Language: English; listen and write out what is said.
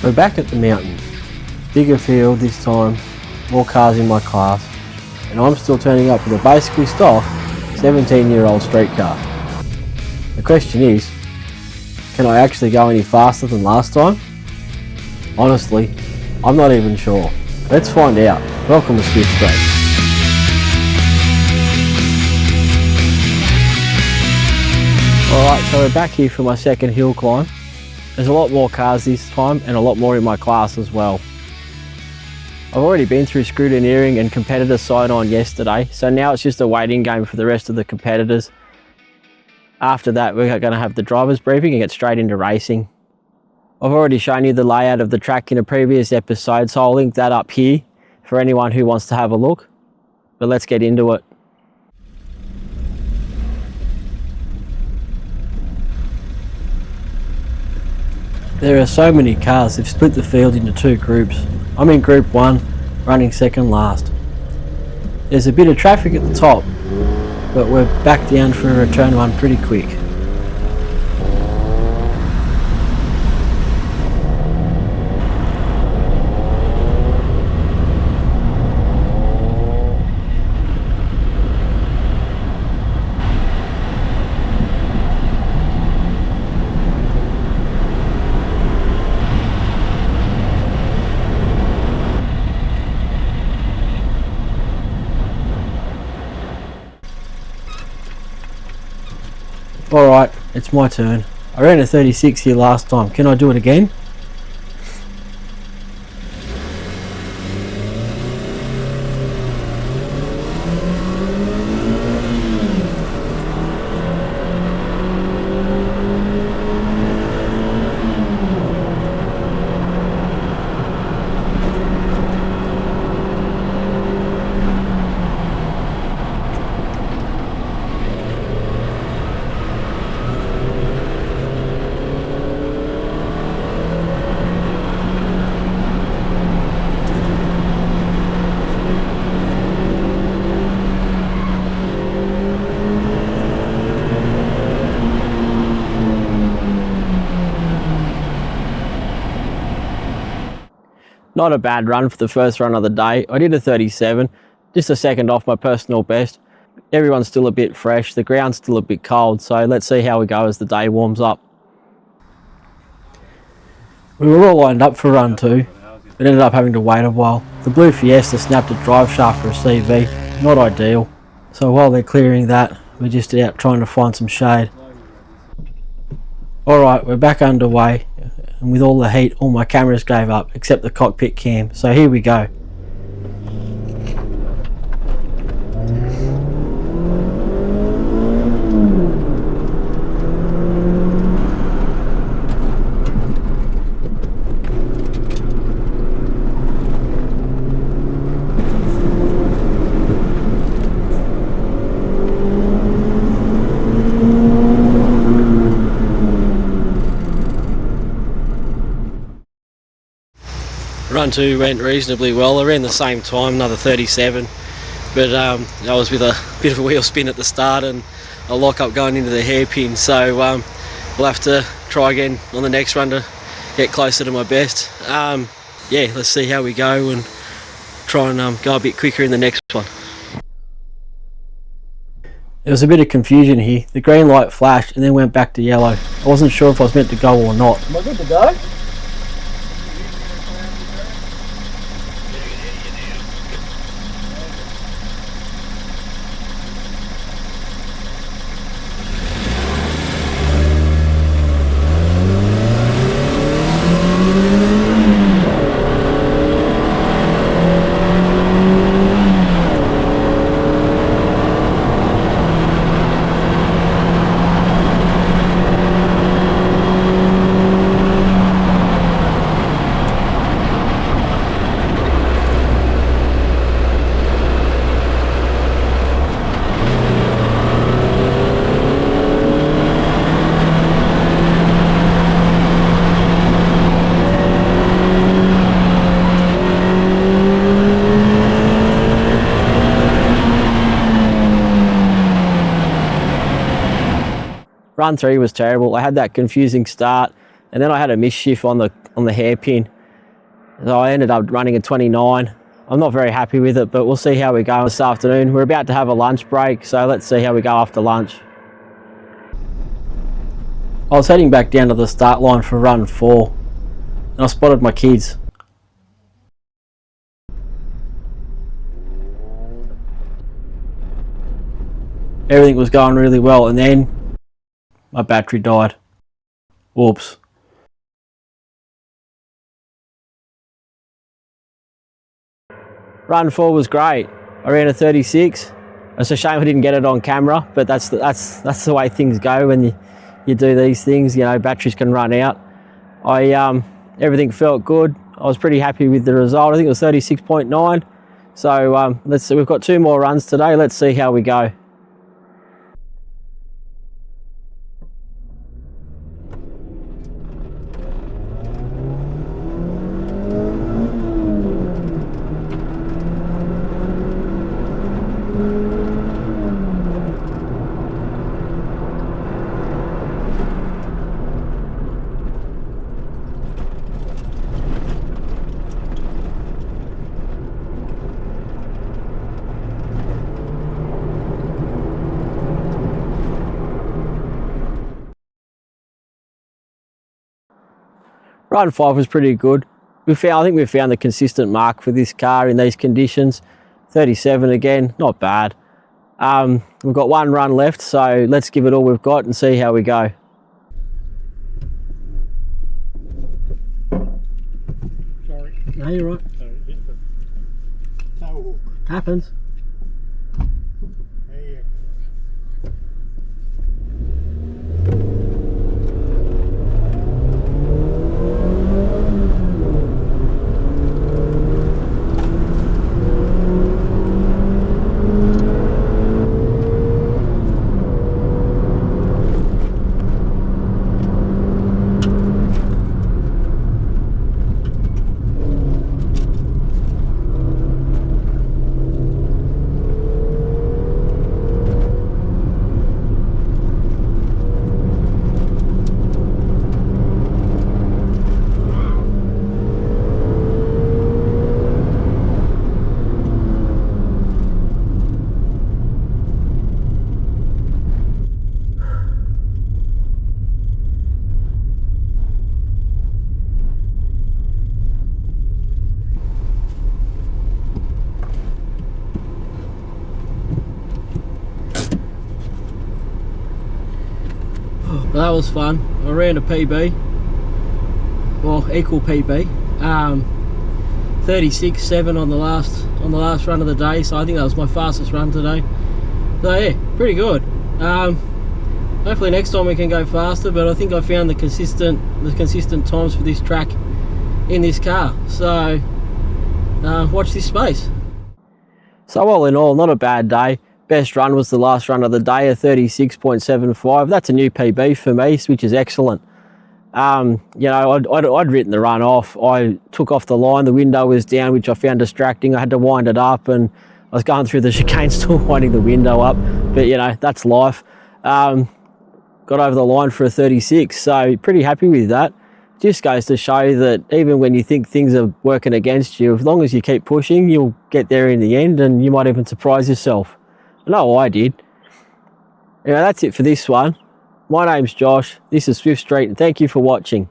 We're back at the mountain. Bigger field this time, more cars in my class, and I'm still turning up with a basically stock 17-year-old street car. The question is, can I actually go any faster than last time? Honestly, I'm not even sure. Let's find out. Welcome to Swift Street. Alright, so we're back here for my second hill climb. There's a lot more cars this time and a lot more in my class as well. I've already been through scrutineering and competitor sign-on yesterday, so now it's just a waiting game for the rest of the competitors. After that, we're going to have the driver's briefing and get straight into racing. I've already shown you the layout of the track in a previous episode, so I'll link that up here for anyone who wants to have a look. But let's get into it. There are so many cars, they've split the field into two groups. I'm in group 1, running second last. There's a bit of traffic at the top, but we're back down for a return run pretty quick. Alright, it's my turn. I ran a 36 here last time. Can I do it again? Not a bad run for the first run of the day. I did a 37, just a second off my personal best. Everyone's still a bit fresh, the ground's still a bit cold, so let's see how we go as the day warms up. We were all lined up for run 2, but ended up having to wait a while. The blue Fiesta snapped a drive shaft for a CV, not ideal. So while they're clearing that, we're just out trying to find some shade. Alright, we're back underway. And with all the heat, all my cameras gave up, except the cockpit cam. So here we go. Run 2 went reasonably well. I ran the same time, another 37, but I was with a bit of a wheel spin at the start and a lock up going into the hairpin, so we'll have to try again on the next run to get closer to my best. Yeah, let's see how we go and try and go a bit quicker in the next one. There was a bit of confusion here. The green light flashed and then went back to yellow. I wasn't sure if I was meant to go or not. Am I good to go? Run 3 was terrible. I had that confusing start and then I had a misshift on on the hairpin. So I ended up running a 29. I'm not very happy with it, but we'll see how we go this afternoon. We're about to have a lunch break, so let's see how we go after lunch. I was heading back down to the start line for run 4, and I spotted my kids. Everything was going really well, and then my battery died. Whoops. Run 4 was great. I ran a 36. It's a shame I didn't get it on camera, but that's the way things go when you do these things. You know, batteries can run out. Everything felt good. I was pretty happy with the result. I think it was 36.9. So let's see. We've got 2 more runs today. Let's see how we go. Run 5 was pretty good. I think we found the consistent mark for this car in these conditions. 37 again, not bad. We've got 1 run left, so let's give it all we've got and see how we go. Sorry. No, you're right. No. Happens. That was fun. I ran a PB, well, equal PB, 36.7 on the last run of the day. So I think that was my fastest run today. So yeah, pretty good. Hopefully next time we can go faster, but I think I found the consistent times for this track in this car. So watch this space. So all in all, not a bad day. Best run was the last run of the day, a 36.75. That's a new PB for me, which is excellent. You know, I'd written the run off. I took off the line, the window was down, which I found distracting. I had to wind it up, and I was going through the chicane still winding the window up. But you know, that's life. Got over the line for a 36, so pretty happy with that. Just goes to show that even when you think things are working against you, as long as you keep pushing, you'll get there in the end, and you might even surprise yourself. I know I did. Anyway, that's it for this one. My name's Josh. This is Swift Street, and thank you for watching.